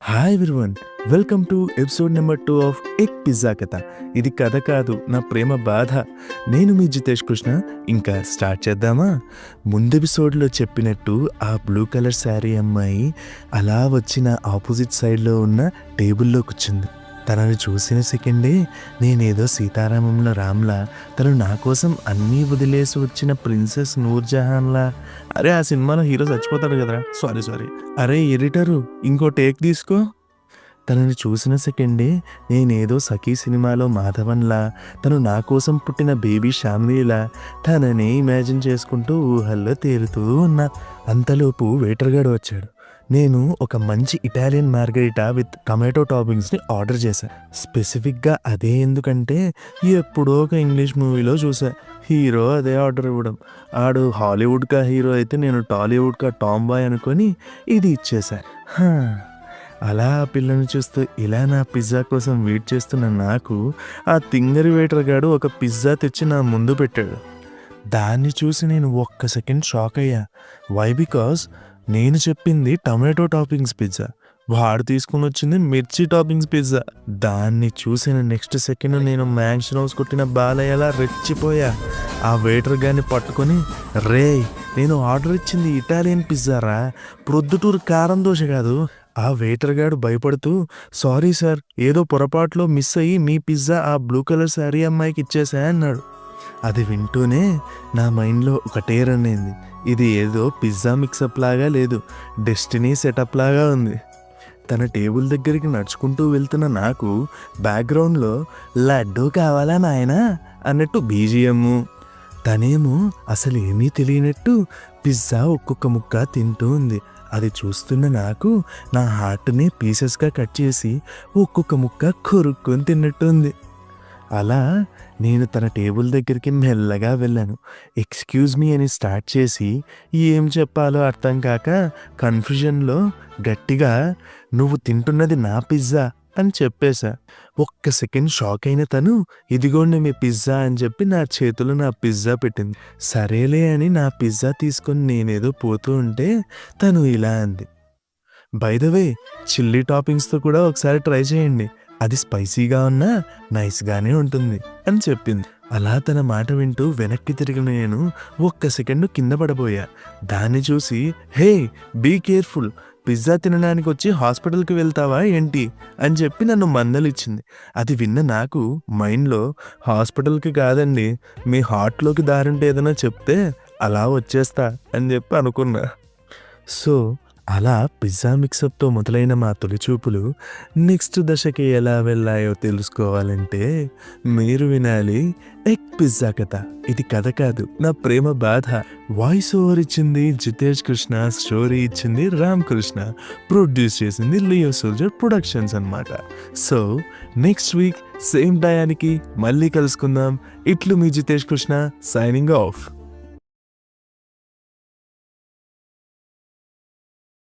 Hi everyone, welcome to episode number 2 of egg pizza కథ. ఇది కథ కాదు, నా ప్రేమ బాధ. నేను మీ జితేష్ కృష్ణ. ఇంకా స్టార్ట్ చేద్దామా? ముందు ఎపిసోడ్లో చెప్పినట్టు ఆ బ్లూ కలర్ శారీ అమ్మాయి అలా వచ్చిన ఆపోజిట్ సైడ్లో ఉన్న టేబుల్లో కూర్చుంది. తనని చూసిన సెకండే నేనేదో సీతారామంలో రామ్లా, తను నా కోసం అన్నీ వదిలేసి వచ్చిన ప్రిన్సెస్ నూర్జహాన్లా. అరే, ఆ సినిమాలో హీరో చచ్చిపోతాడు కదరా. సారీ. అరే ఎడిటరు, ఇంకో టేక్ తీసుకో. తనని చూసిన సెకండే నేనేదో సఖీ సినిమాలో మాధవన్లా, తను నా కోసం పుట్టిన బేబీ షామ్లీలా తనని ఇమాజిన్ చేసుకుంటూ ఊహల్లో తేలుతూ ఉన్నా. అంతలోపు వెయిటర్గాడు వచ్చాడు. నేను ఒక మంచి ఇటాలియన్ మార్గరిటా విత్ టమాటో టాపింగ్స్ని ఆర్డర్ చేశాను. స్పెసిఫిక్గా అదే ఎందుకంటే ఎప్పుడో ఒక ఇంగ్లీష్ మూవీలో చూసా హీరో అదే ఆర్డర్ ఇవ్వడం. ఆడు హాలీవుడ్కా హీరో అయితే నేను టాలీవుడ్కా టామ్ బాయ్ అనుకొని ఇది ఇచ్చేసా. అలా ఆ పిల్లని చూస్తూ ఇలా నా పిజ్జా కోసం వెయిట్ చేస్తున్న నాకు ఆ తింగరి వెయిటర్ గాడు ఒక పిజ్జా తెచ్చి నా ముందు పెట్టాడు. దాన్ని చూసి నేను ఒక్క సెకండ్ షాక్ అయ్యా. వై? బికాస్ నేను చెప్పింది టమాటో టాపింగ్స్ పిజ్జా, వాడు తీసుకుని వచ్చింది మిర్చి టాపింగ్స్ పిజ్జా. దాన్ని చూసిన నెక్స్ట్ సెకండ్ నేను మ్యాన్షన్ హౌస్ కొట్టిన బాలయ్యలా రెచ్చిపోయా. ఆ వెయిటర్ గారిని పట్టుకొని, రే, నేను ఆర్డర్ ఇచ్చింది ఇటాలియన్ పిజ్జారా, ప్రొద్దుటూరు కారం దోశ కాదు. ఆ వెయిటర్ గాడు భయపడుతూ, సారీ సార్, ఏదో పొరపాట్లో మిస్ అయ్యి మీ పిజ్జా ఆ బ్లూ కలర్ శారీ అమ్మాయికి ఇచ్చేసా అన్నాడు. అది వింటూనే నా మైండ్లో ఒకటే రన్ అయింది. ఇది ఏదో పిజ్జా మిక్సప్ లాగా లేదు, డెస్టినీ సెటప్ లాగా ఉంది. తన టేబుల్ దగ్గరికి నడుచుకుంటూ వెళ్తున్న నాకు బ్యాక్గ్రౌండ్లో లడ్డూ కావాలా నాయనా అన్నట్టు బీజిఎం. తనేమో అసలు ఏమీ తెలియనట్టు పిజ్జా ఒక్కొక్క ముక్క తింటూ ఉంది. అది చూస్తున్న నాకు నా హార్ట్ని పీసెస్గా కట్ చేసి ఒక్కొక్క ముక్క కొరుక్కొని తిన్నట్టుంది. అలా నేను తన టేబుల్ దగ్గరికి మెల్లగా వెళ్ళాను. ఎక్స్క్యూజ్ మీ అని స్టార్ట్ చేసి ఏం చెప్పాలో అర్థం కాక కన్ఫ్యూజన్లో గట్టిగా, నువ్వు తింటున్నది నా పిజ్జా అని చెప్పేశా. ఒక్క సెకండ్ షాక్ అయిన తను, ఇదిగోండి మీ పిజ్జా అని చెప్పి నా చేతిలో నా పిజ్జా పెట్టింది. సరేలే అని నా పిజ్జా తీసుకొని నేనేదో పోతూ ఉంటే తను ఇలా అంది, బై ద వే, చిల్లీ టాపింగ్స్తో కూడా ఒకసారి ట్రై చేయండి, అది స్పైసీగా ఉన్నా నైస్గానే ఉంటుంది అని చెప్పింది. అలా తన మాట వింటూ వెనక్కి తిరిగిన నేను ఒక్క సెకండ్ కింద పడబోయా. దాన్ని చూసి, హే, బీ కేర్ఫుల్, పిజ్జా తినడానికి వచ్చి హాస్పిటల్కి వెళ్తావా ఏంటి అని చెప్పి నన్ను మందలిచ్చింది. అది విన్న నాకు మైండ్లో, హాస్పిటల్కి కాదండి, మీ హార్ట్లోకి దారుంటే ఏదైనా చెప్తే అలా వచ్చేస్తా అని చెప్పి అనుకున్నా. సో అలా పిజ్జా మిక్సప్తో మొదలైన మా తొలిచూపులు నెక్స్ట్ దశకి ఎలా వెళ్ళాయో తెలుసుకోవాలంటే మీరు వినాలి ఎగ్ పిజ్జా కథ. ఇది కథ కాదు, నా ప్రేమ బాధ. వాయిస్ ఓవర్ ఇచ్చింది జితేష్ కృష్ణ, స్టోరీ ఇచ్చింది రామ్ కృష్ణ, ప్రొడ్యూస్ చేసింది లియో సోల్జర్ ప్రొడక్షన్స్ అన్నమాట. సో నెక్స్ట్ వీక్ సేమ్ టయానికి మళ్ళీ కలుసుకుందాం. ఇట్లు మీ జితేష్ కృష్ణ, సైనింగ్ ఆఫ్.